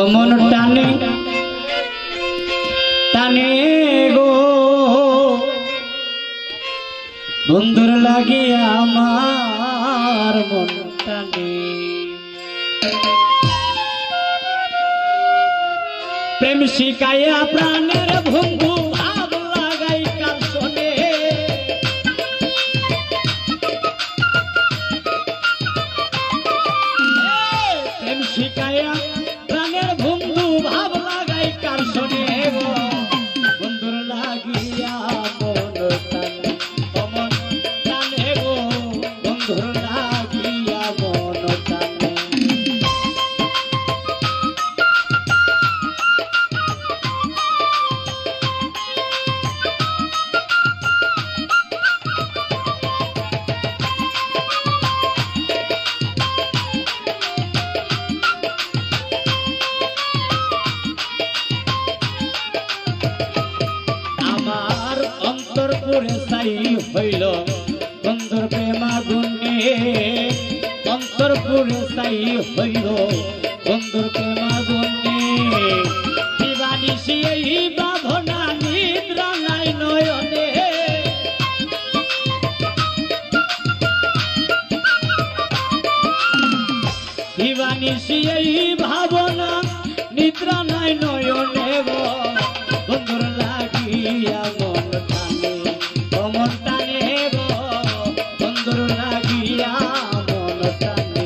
মন টানে টানে গো বন্ধুর লাগিয়া আমার মন টানে প্রেম শিখাইয়া প্রাণের বন্ধু ভাব লাগাই কার শোনে প্রেম শিখাইয়া প্রাণের বন্ধু ভাব লাগাই কার শোনে বন্ধুর লাগিয়া মন টানে মন টানে গো বন্ধুর লাগিয়া মন টানে অন্তরপুরে সাই হইল বন্ধুর প্রেমাগুনে অন্তরপুরে সাই হইল বন্ধুর প্রেমাগুনে দিবানিশি এই ভাবনা নিদ্রা নাই নয়নে দিবানিশি এই ভাবনা নিদ্রা নাই নয়নে বন্ধুর লাগিয়া মন টানে মন টানে গো বন্ধুর লাগিয়া মন টানে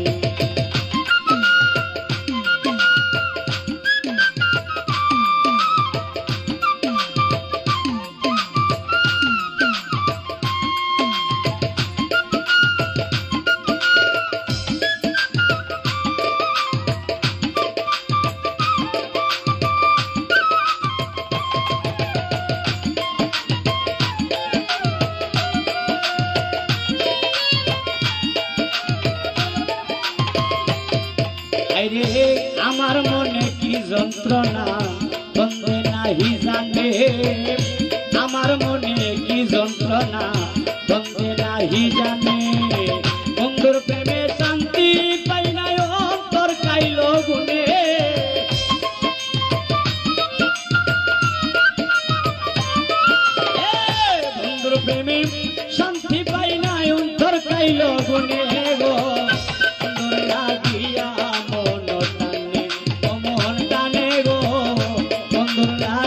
আমার মনে কি যন্ত্রণা বন্ধে নাহি জানে আমার মনে কি যন্ত্রণা বন্ধে নাহি জানে বন্ধুর প্রেমে শান্তি পাই নাই অন্তর কাইল গুনে বন্ধুর প্রেমে শান্তি পাই নাই অন্তর কাইল গুনে গো বন্ধুর লাগিয়া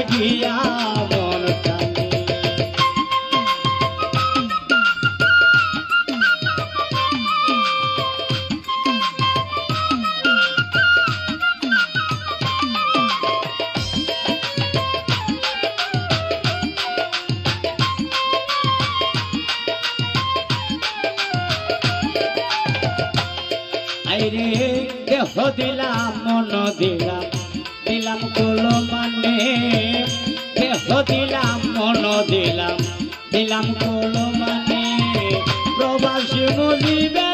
লাগিয়া মন টানে আইরে দেহ দিলাম মন দিলাম দিলাম কোলো মানে দেহ দিলাম মন দিলাম দিলাম কোলো মানে প্রবাসী মুজিবে